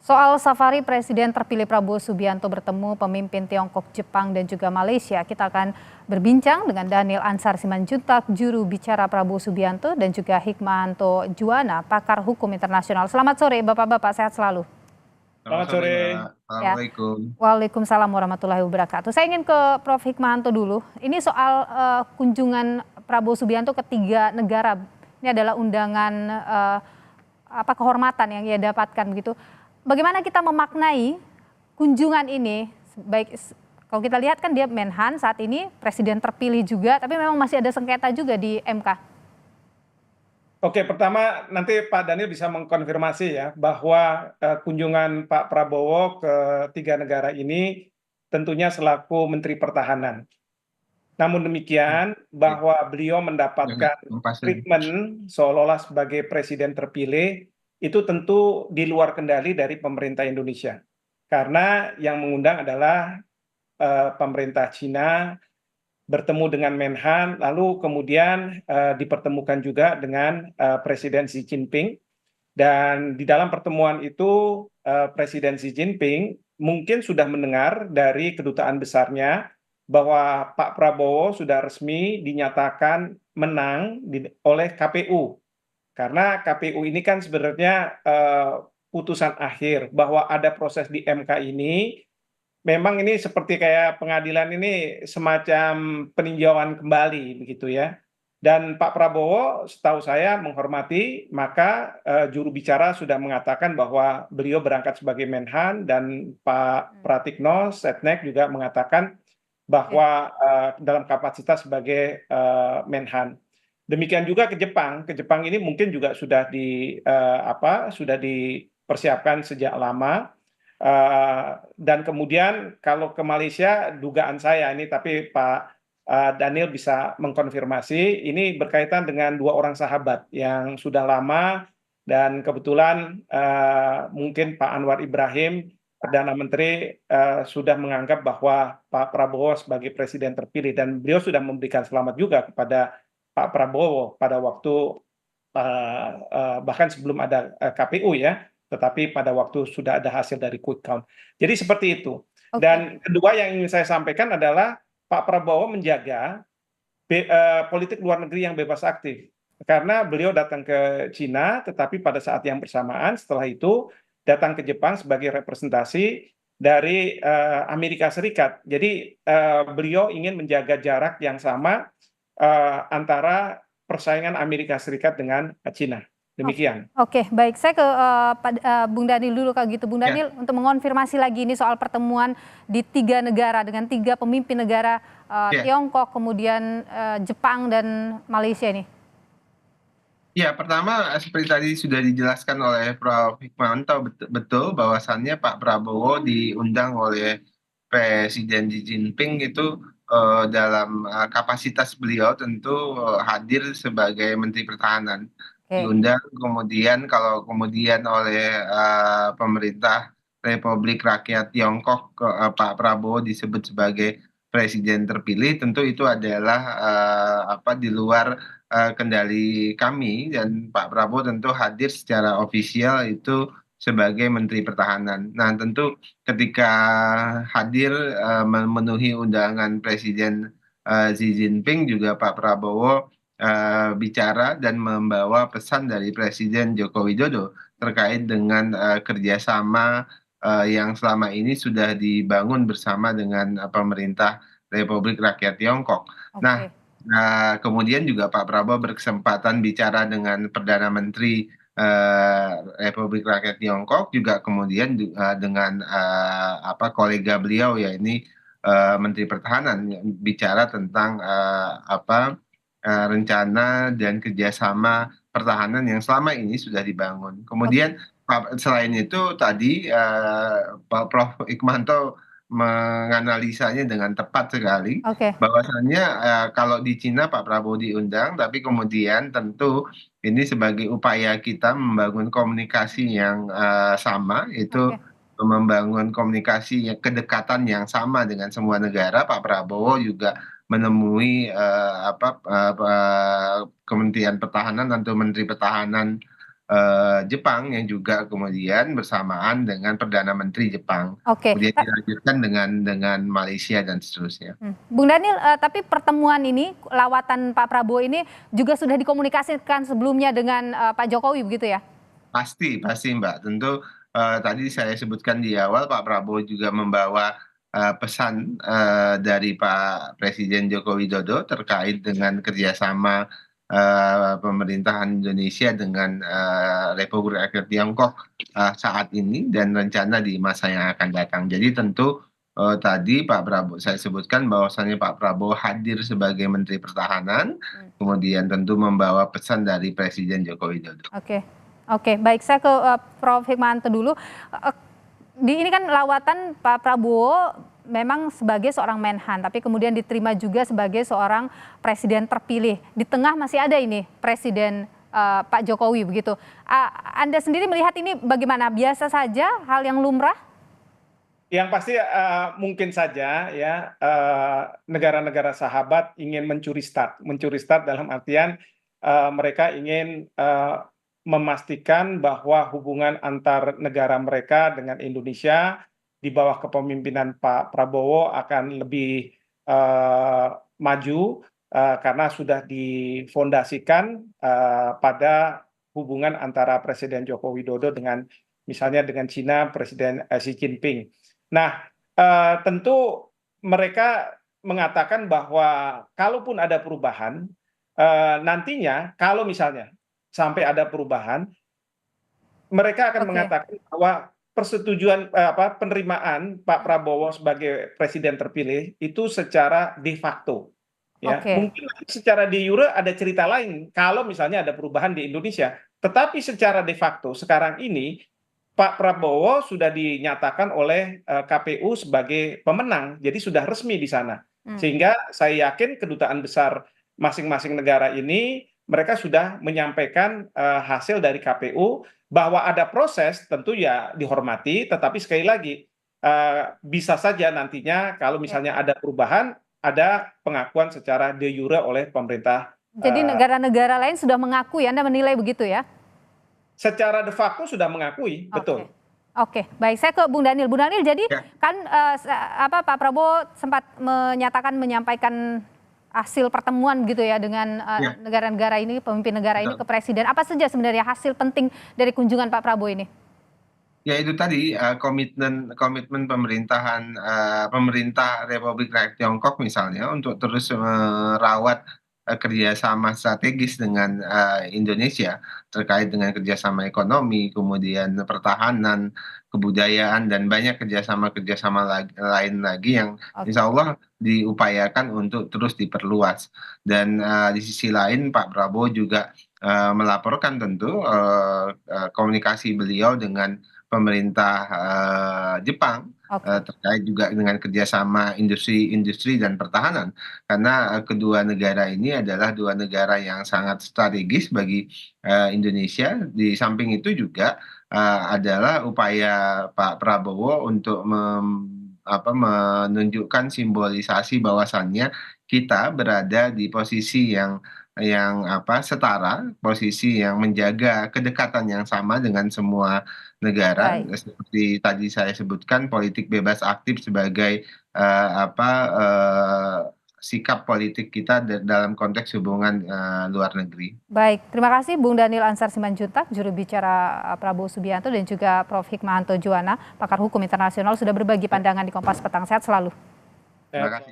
Soal safari Presiden terpilih Prabowo Subianto bertemu pemimpin Tiongkok, Jepang, dan juga Malaysia, kita akan berbincang dengan Daniel Ansar Simanjuntak, juru bicara Prabowo Subianto, dan juga Hikmahanto Juwana, pakar hukum internasional. Selamat sore, Bapak-Bapak, sehat selalu. Selamat Selamat sore, sore. Mbak. Ya, Assalamualaikum. Waalaikumsalam warahmatullahi wabarakatuh. Saya ingin ke Prof. Hikmahanto dulu. Ini soal kunjungan Prabowo Subianto ke 3 negara. Ini adalah undangan kehormatan yang ia dapatkan begitu. Bagaimana kita memaknai kunjungan ini? Baik, kalau kita lihat kan dia Menhan saat ini, presiden terpilih juga, tapi memang masih ada sengketa juga di MK. Oke, pertama nanti Pak Daniel bisa mengkonfirmasi ya bahwa kunjungan Pak Prabowo ke 3 negara ini tentunya selaku Menteri Pertahanan. Namun demikian Ya, bahwa beliau mendapatkan lepas lagi. treatment seolah-olah sebagai presiden terpilih itu tentu di luar kendali dari pemerintah Indonesia. Karena yang mengundang adalah pemerintah Cina bertemu dengan Menhan, lalu kemudian dipertemukan juga dengan Presiden Xi Jinping. Dan di dalam pertemuan itu Presiden Xi Jinping mungkin sudah mendengar dari kedutaan besarnya bahwa Pak Prabowo sudah resmi dinyatakan menang oleh KPU. Karena KPU ini kan sebenarnya putusan akhir bahwa ada proses di MK ini. Memang ini seperti kayak pengadilan ini semacam peninjauan kembali begitu ya. Dan Pak Prabowo setahu saya menghormati, maka juru bicara sudah mengatakan bahwa beliau berangkat sebagai Menhan dan Pak Pratikno Setnek juga mengatakan bahwa dalam kapasitas sebagai Menhan. Demikian juga ke Jepang. Ke Jepang ini mungkin juga sudah dipersiapkan sejak lama. Dan kemudian kalau ke Malaysia dugaan saya ini, tapi Pak Daniel bisa mengkonfirmasi, ini berkaitan dengan 2 orang sahabat yang sudah lama dan kebetulan mungkin Pak Anwar Ibrahim Perdana Menteri sudah menganggap bahwa Pak Prabowo sebagai presiden terpilih, dan beliau sudah memberikan selamat juga kepada Pak Prabowo pada waktu bahkan sebelum ada KPU ya, tetapi pada waktu sudah ada hasil dari quick count. Jadi seperti itu. Oke. Dan kedua yang ingin saya sampaikan adalah Pak Prabowo menjaga politik luar negeri yang bebas aktif. Karena beliau datang ke Cina, tetapi pada saat yang bersamaan setelah itu datang ke Jepang sebagai representasi dari Amerika Serikat. Jadi beliau ingin menjaga jarak yang sama antara persaingan Amerika Serikat dengan Cina. Demikian. Oke, baik. Saya ke Bung Daniel dulu kalau gitu. Bung Ya, Daniel, untuk mengonfirmasi lagi ini soal pertemuan di 3 negara dengan 3 pemimpin negara, ya. Tiongkok, kemudian Jepang dan Malaysia ini. Ya, pertama seperti tadi sudah dijelaskan oleh Prof. Hikmahanto, betul bahwasannya Pak Prabowo diundang oleh Presiden Xi Jinping itu dalam kapasitas beliau tentu hadir sebagai Menteri Pertahanan. Oke. Diundang kemudian kalau kemudian oleh pemerintah Republik Rakyat Tiongkok Pak Prabowo disebut sebagai presiden terpilih, tentu itu adalah di luar kendali kami, dan Pak Prabowo tentu hadir secara ofisial itu sebagai Menteri Pertahanan. Nah, tentu ketika hadir memenuhi undangan Presiden Xi Jinping, juga Pak Prabowo bicara dan membawa pesan dari Presiden Joko Widodo terkait dengan kerjasama yang selama ini sudah dibangun bersama dengan pemerintah Republik Rakyat Tiongkok. Nah, Oke. kemudian juga Pak Prabowo berkesempatan bicara dengan Perdana Menteri Republik Rakyat Tiongkok, juga kemudian dengan kolega beliau ya ini Menteri Pertahanan, bicara tentang rencana dan kerjasama pertahanan yang selama ini sudah dibangun. Oke. Kemudian selain itu tadi Pak Prof. Hikmanto menganalisanya dengan tepat sekali, Oke. bahwasannya kalau di Cina Pak Prabowo diundang, tapi kemudian tentu ini sebagai upaya kita membangun komunikasi yang sama, itu Oke. membangun komunikasi kedekatan yang sama dengan semua negara. Pak Prabowo juga menemui Kementerian Pertahanan atau Menteri Pertahanan Jepang yang juga kemudian bersamaan dengan Perdana Menteri Jepang. Oke. Kemudian dilanjutkan dengan Malaysia dan seterusnya. Bung Daniel, tapi pertemuan ini, lawatan Pak Prabowo ini juga sudah dikomunikasikan sebelumnya dengan Pak Jokowi begitu ya? Pasti Mbak. Tentu tadi saya sebutkan di awal Pak Prabowo juga membawa pesan dari Pak Presiden Joko Widodo terkait dengan kerjasama pemerintahan Indonesia dengan Republik Rakyat Tiongkok saat ini dan rencana di masa yang akan datang. Jadi tentu tadi Pak Prabowo saya sebutkan bahwasannya Pak Prabowo hadir sebagai Menteri Pertahanan, kemudian tentu membawa pesan dari Presiden Joko Widodo. Oke, baik, saya ke Prof. Hikmahanto dulu. Ini kan lawatan Pak Prabowo memang sebagai seorang Menhan, tapi kemudian diterima juga sebagai seorang presiden terpilih. Di tengah masih ada ini Presiden Pak Jokowi begitu. Anda sendiri melihat ini bagaimana? Biasa saja, hal yang lumrah? Yang pasti mungkin saja ya negara-negara sahabat ingin mencuri start dalam artian mereka ingin memastikan bahwa hubungan antar negara mereka dengan Indonesia di bawah kepemimpinan Pak Prabowo akan lebih maju karena sudah difondasikan pada hubungan antara Presiden Joko Widodo dengan misalnya dengan Cina, Presiden Xi Jinping. Nah, tentu mereka mengatakan bahwa kalaupun ada perubahan, nantinya kalau misalnya sampai ada perubahan, mereka akan mengatakan bahwa persetujuan penerimaan Pak Prabowo sebagai presiden terpilih itu secara de facto. Ya, mungkin secara de jure ada cerita lain kalau misalnya ada perubahan di Indonesia. Tetapi secara de facto sekarang ini Pak Prabowo sudah dinyatakan oleh KPU sebagai pemenang, jadi sudah resmi di sana. Sehingga saya yakin kedutaan besar masing-masing negara ini mereka sudah menyampaikan hasil dari KPU bahwa ada proses tentu ya dihormati, tetapi sekali lagi bisa saja nantinya kalau misalnya ada perubahan, ada pengakuan secara de jure oleh pemerintah. Jadi negara-negara lain sudah mengakui, Anda menilai begitu ya? Secara de facto sudah mengakui, betul. Oke, baik. Saya ke Bung Daniel. Bung Daniel, jadi kan Pak Prabowo sempat menyampaikan hasil pertemuan gitu ya dengan negara-negara ini, pemimpin negara ini ke presiden. Apa saja sebenarnya hasil penting dari kunjungan Pak Prabowo ini? Ya itu tadi komitmen pemerintah Republik Rakyat Tiongkok misalnya untuk terus merawat kerjasama strategis dengan Indonesia terkait dengan kerjasama ekonomi, kemudian pertahanan, kebudayaan dan banyak kerjasama lain lagi yang insya Allah diupayakan untuk terus diperluas. Dan di sisi lain Pak Prabowo juga melaporkan tentu komunikasi beliau dengan pemerintah Jepang terkait juga dengan kerjasama industri dan pertahanan karena kedua negara ini adalah dua negara yang sangat strategis bagi Indonesia. Di samping itu juga adalah upaya Pak Prabowo untuk menunjukkan simbolisasi bahwasannya kita berada di posisi yang setara, posisi yang menjaga kedekatan yang sama dengan semua negara. Seperti tadi saya sebutkan politik bebas aktif sebagai sikap politik kita dalam konteks hubungan luar negeri. Baik, terima kasih Bung Daniel Ansar Simanjuntak, juru bicara Prabowo Subianto, dan juga Prof. Hikmahanto Juwana, pakar hukum internasional, sudah berbagi pandangan di Kompas Petang. Sehat selalu. Terima kasih.